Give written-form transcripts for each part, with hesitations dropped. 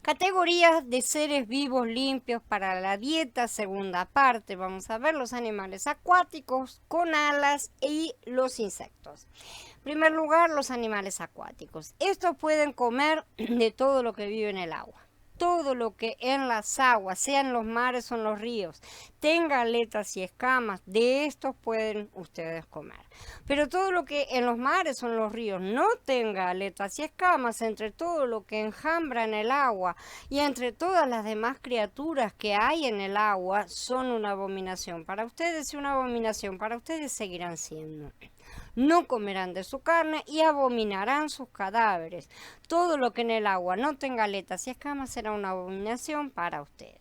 Categorías de seres vivos limpios para la dieta, segunda parte. Vamos a ver los animales acuáticos con alas y los insectos. En primer lugar, los animales acuáticos. Estos pueden comer de todo lo que vive en el agua. Todo lo que en las aguas, sea en los mares o en los ríos, tenga aletas y escamas, de estos pueden ustedes comer. Pero todo lo que en los mares o en los ríos no tenga aletas y escamas, entre todo lo que enjambra en el agua y entre todas las demás criaturas que hay en el agua, son una abominación para ustedes y una abominación para ustedes seguirán siendo. No comerán de su carne y abominarán sus cadáveres. Todo lo que en el agua no tenga aletas y escamas será una abominación para ustedes.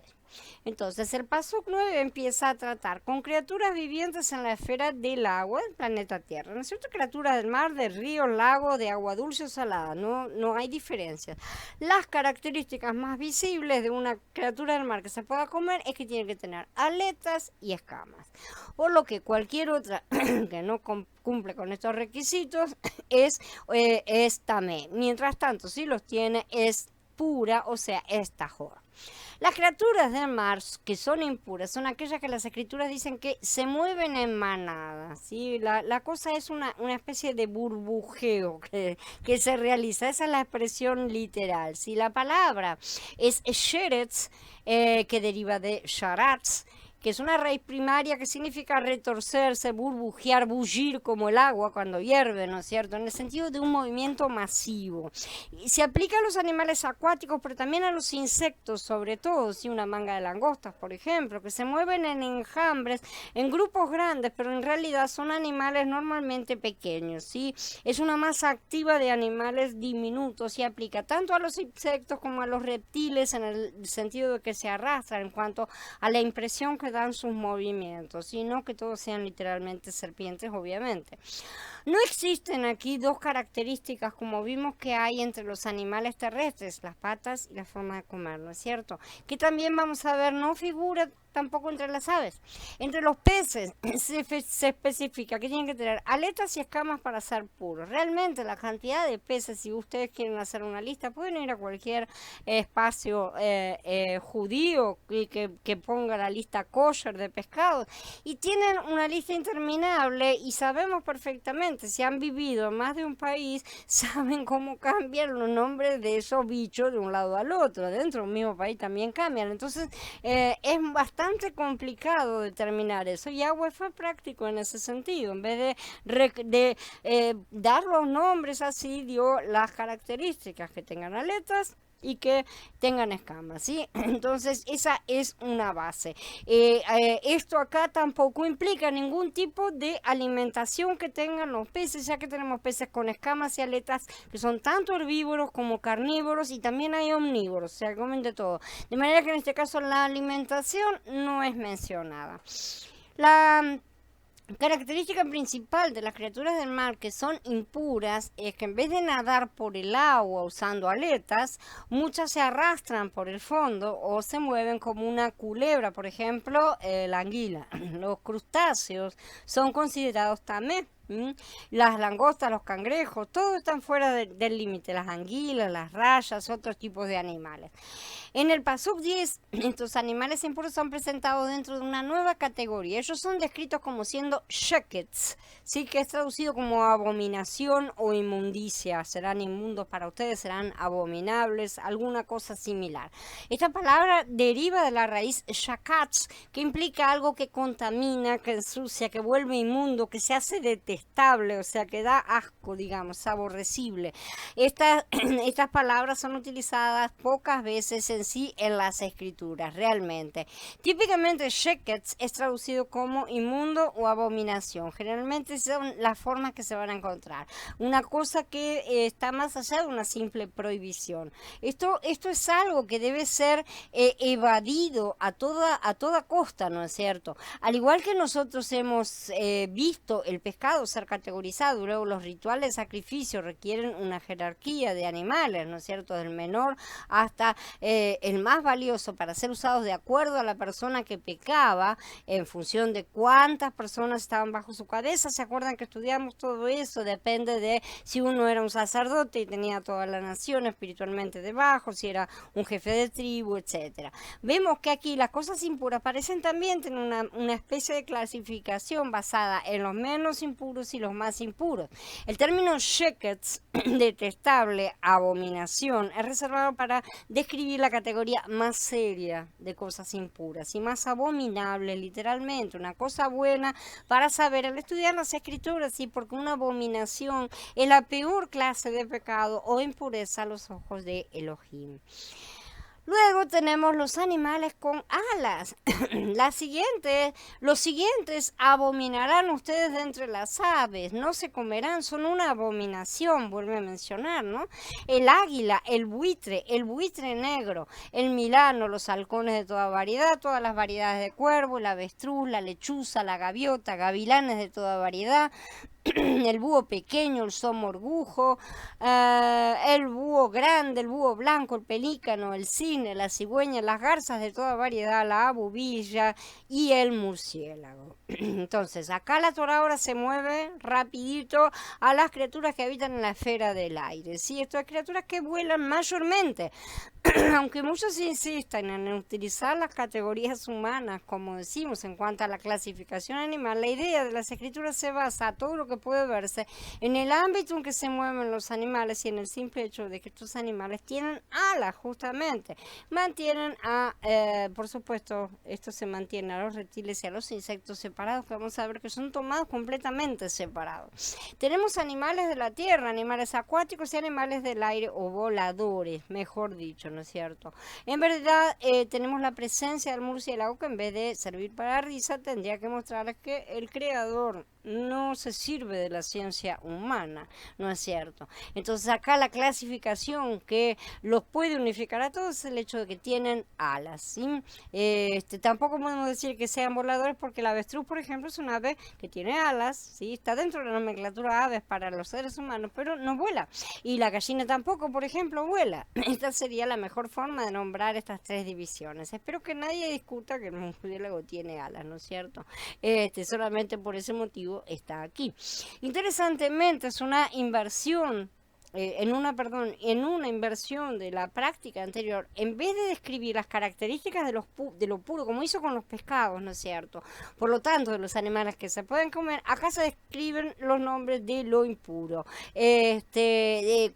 Entonces el paso 9 empieza a tratar con criaturas vivientes en la esfera del agua del planeta Tierra. ¿No es cierto? Criaturas del mar, de ríos, lagos, de agua dulce o salada. No hay diferencias. Las características más visibles de una criatura del mar que se pueda comer es que tiene que tener aletas y escamas. Por lo que cualquier otra que no cumple con estos requisitos es tamé. Mientras tanto, si los tiene, es pura, o sea, es tajor. Las criaturas del mar que son impuras son aquellas que las escrituras dicen que se mueven en manadas, ¿sí? La cosa es una especie de burbujeo que se realiza, esa es la expresión literal. Si la palabra es sheretz, que deriva de sharatz, que es una raíz primaria que significa retorcerse, burbujear, bullir como el agua cuando hierve, ¿no es cierto? En el sentido de un movimiento masivo. Y se aplica a los animales acuáticos, pero también a los insectos, sobre todo, ¿sí? Una manga de langostas, por ejemplo, que se mueven en enjambres, en grupos grandes, pero en realidad son animales normalmente pequeños, ¿sí? Es una masa activa de animales diminutos y aplica tanto a los insectos como a los reptiles en el sentido de que se arrastran en cuanto a la impresión que dan sus movimientos, sino que todos sean literalmente serpientes, obviamente. No existen aquí dos características como vimos que hay entre los animales terrestres, las patas y la forma de comer, ¿no es cierto? Que también vamos a ver, no figura tampoco entre las aves. Entre los peces se especifica que tienen que tener aletas y escamas para ser puros. Realmente la cantidad de peces, si ustedes quieren hacer una lista, pueden ir a cualquier espacio judío que ponga la lista kosher de pescados y tienen una lista interminable y sabemos perfectamente, si han vivido en más de un país, saben cómo cambian los nombres de esos bichos de un lado al otro. Dentro de un mismo país también cambian. Entonces es bastante complicado determinar eso y Yahweh fue práctico en ese sentido. En vez de dar los nombres así, dio las características: que tengan aletas y que tengan escamas, ¿sí? Entonces esa es una base. Esto acá tampoco implica ningún tipo de alimentación que tengan los peces, ya que tenemos peces con escamas y aletas que son tanto herbívoros como carnívoros y también hay omnívoros, o sea, comen de todo. De manera que en este caso la alimentación no es mencionada. La característica principal de las criaturas del mar que son impuras es que en vez de nadar por el agua usando aletas, muchas se arrastran por el fondo o se mueven como una culebra, por ejemplo, la anguila. Los crustáceos son considerados tamé. Las langostas, los cangrejos, todos están fuera del límite, las anguilas, las rayas, otros tipos de animales. En el Pasuk 10, estos animales impuros son presentados dentro de una nueva categoría. Ellos son descritos como siendo shekets, ¿sí? Que es traducido como abominación o inmundicia. Serán inmundos para ustedes, serán abominables, alguna cosa similar. Esta palabra deriva de la raíz shakatz, que implica algo que contamina, que ensucia, que vuelve inmundo, que se hace detestable, o sea, que da asco, digamos, aborrecible. Estas palabras son utilizadas pocas veces en sí en las escrituras, realmente. Típicamente sheketz es traducido como inmundo o abominación. Generalmente son las formas que se van a encontrar. Una cosa que está más allá de una simple prohibición. Esto es algo que debe ser evadido a toda costa, ¿no es cierto? Al igual que nosotros hemos visto el pescado ser categorizado. Luego los rituales de sacrificio requieren una jerarquía de animales, ¿no es cierto? Del menor hasta el más valioso, para ser usados de acuerdo a la persona que pecaba, en función de cuántas personas estaban bajo su cabeza. ¿Se acuerdan que estudiamos todo eso? Depende de si uno era un sacerdote y tenía toda la nación espiritualmente debajo, si era un jefe de tribu, etcétera. Vemos que aquí las cosas impuras parecen también tener una especie de clasificación basada en los menos impuros y los más impuros. El término sheketz, detestable, abominación, es reservado para describir la categoría más seria de cosas impuras y más abominable, literalmente, una cosa buena para saber al estudiar las escrituras, sí, porque una abominación es la peor clase de pecado o impureza a los ojos de Elohim. Luego tenemos los animales con alas. Los siguientes abominarán ustedes de entre las aves, no se comerán, son una abominación, vuelve a mencionar, ¿no? El águila, el buitre negro, el milano, los halcones de toda variedad, todas las variedades de cuervo, la avestruz, la lechuza, la gaviota, gavilanes de toda variedad, el búho pequeño, el somorgujo, el búho grande, el búho blanco, el pelícano, el cisne, la cigüeña, las garzas de toda variedad, la abubilla y el murciélago. Entonces, acá la Torah ahora se mueve rapidito a las criaturas que habitan en la esfera del aire. ¿Sí? Estas criaturas que vuelan mayormente. Aunque muchos insistan en utilizar las categorías humanas, como decimos, en cuanto a la clasificación animal, la idea de las escrituras se basa, todo lo que puede verse, en el ámbito en que se mueven los animales y en el simple hecho de que estos animales tienen alas, justamente. Mantienen por supuesto, esto se mantiene a los reptiles y a los insectos separados, que vamos a ver que son tomados completamente separados. Tenemos animales de la tierra, animales acuáticos y animales del aire o voladores, mejor dicho, ¿no es cierto? En verdad, tenemos la presencia del murciélago que en vez de servir para risa, tendría que mostrar que el creador no se sirve de la ciencia humana, ¿no es cierto? Entonces acá la clasificación que los puede unificar a todos es el hecho de que tienen alas, ¿sí? Tampoco podemos decir que sean voladores porque la avestruz, por ejemplo, es un ave que tiene alas, ¿sí? Está dentro de la nomenclatura de aves para los seres humanos, pero no vuela. Y la gallina tampoco, por ejemplo, vuela. Esta sería la mejor forma de nombrar estas tres divisiones. Espero que nadie discuta que el murciélago tiene alas, ¿no es cierto? Solamente por ese motivo está aquí. Interesantemente, es una inversión. En una inversión de la práctica anterior, en vez de describir las características de lo puro, como hizo con los pescados, ¿no es cierto? Por lo tanto, de los animales que se pueden comer, acá se describen los nombres de lo impuro.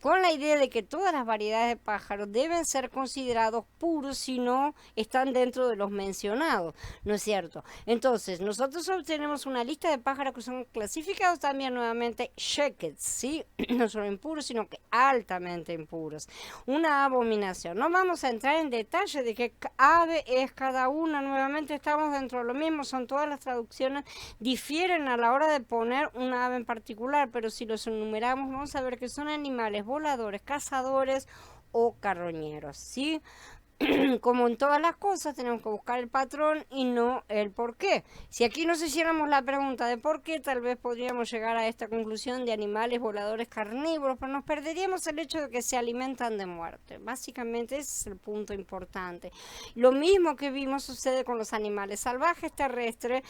Con la idea de que todas las variedades de pájaros deben ser considerados puros si no están dentro de los mencionados, ¿no es cierto? Entonces, nosotros obtenemos una lista de pájaros que son clasificados también nuevamente shekets, ¿sí? No solo impuros, sino que altamente impuros. Una abominación. No vamos a entrar en detalle de qué ave es cada una. Nuevamente estamos dentro de lo mismo. Son todas las traducciones. Difieren a la hora de poner una ave en particular, pero si los enumeramos vamos a ver que son animales voladores, cazadores o carroñeros, ¿sí? Como en todas las cosas, tenemos que buscar el patrón y no el por qué. Si aquí nos hiciéramos la pregunta de por qué, tal vez podríamos llegar a esta conclusión de animales voladores carnívoros, pero nos perderíamos el hecho de que se alimentan de muerte. Básicamente ese es el punto importante. Lo mismo que vimos sucede con los animales salvajes terrestres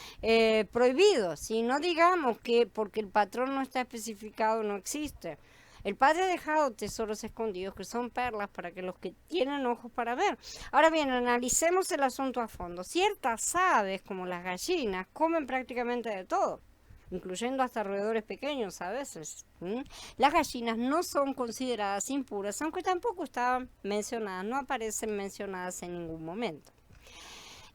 prohibidos. Si no digamos que porque el patrón no está especificado no existe. El Padre ha dejado tesoros escondidos que son perlas para que los que tienen ojos para ver. Ahora bien, analicemos el asunto a fondo. Ciertas aves, como las gallinas, comen prácticamente de todo, incluyendo hasta roedores pequeños a veces. Las gallinas no son consideradas impuras, aunque tampoco estaban mencionadas, no aparecen mencionadas en ningún momento.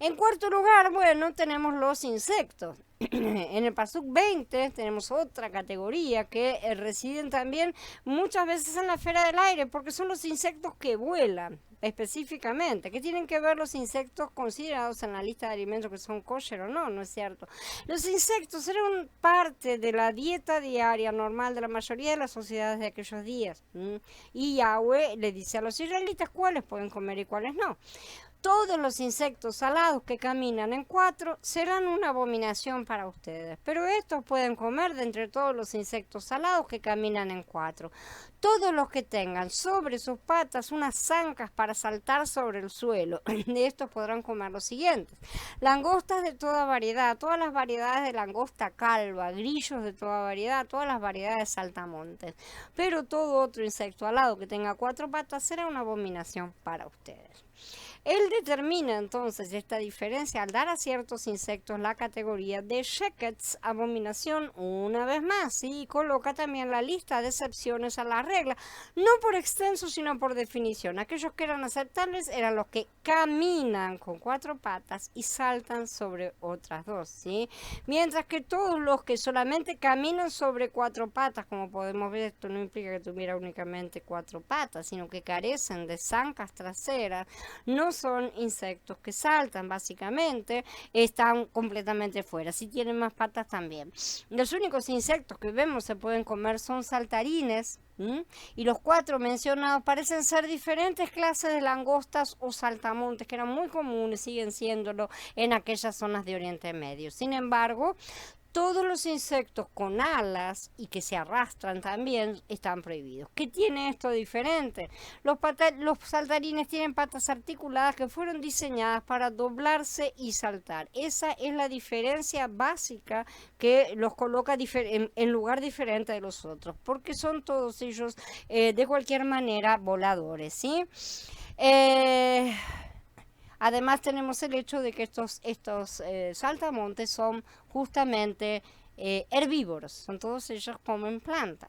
En cuarto lugar, bueno, tenemos los insectos. En el Pasuk 20 tenemos otra categoría que residen también muchas veces en la esfera del aire, porque son los insectos que vuelan específicamente. ¿Qué tienen que ver los insectos considerados en la lista de alimentos que son kosher o no? ¿No es cierto? Los insectos eran parte de la dieta diaria normal de la mayoría de las sociedades de aquellos días. Y Yahweh le dice a los israelitas cuáles pueden comer y cuáles no. todos los insectos salados que caminan en 4 serán una abominación para ustedes, pero estos pueden comer de entre todos los insectos salados que caminan en 4. Todos los que tengan sobre sus patas unas zancas para saltar sobre el suelo, de estos podrán comer los siguientes: langostas de toda variedad, todas las variedades de langosta calva, grillos de toda variedad, todas las variedades de saltamontes. Pero todo otro insecto alado que tenga 4 patas será una abominación para ustedes. Él determina entonces esta diferencia al dar a ciertos insectos la categoría de Shekets, abominación, una vez más, y coloca también la lista de excepciones a la regla, no por extenso sino por definición. Aquellos que eran aceptables eran los que caminan con 4 patas y saltan sobre otras 2, ¿sí? Mientras que todos los que solamente caminan sobre 4 patas, como podemos ver, esto no implica que tuviera únicamente 4 patas, sino que carecen de zancas traseras, no son insectos que saltan, básicamente, están completamente fuera. Si tienen más patas también. Los únicos insectos que vemos se pueden comer son saltarines, y los 4 mencionados parecen ser diferentes clases de langostas o saltamontes que eran muy comunes, siguen siéndolo en aquellas zonas de Oriente Medio. Sin embargo, todos los insectos con alas y que se arrastran también están prohibidos. ¿Qué tiene esto diferente? Los saltarines tienen patas articuladas que fueron diseñadas para doblarse y saltar. Esa es la diferencia básica que los coloca en lugar diferente de los otros, porque son todos ellos de cualquier manera voladores, ¿sí? Además tenemos el hecho de que estos saltamontes son justamente herbívoros, son todos ellos comen plantas.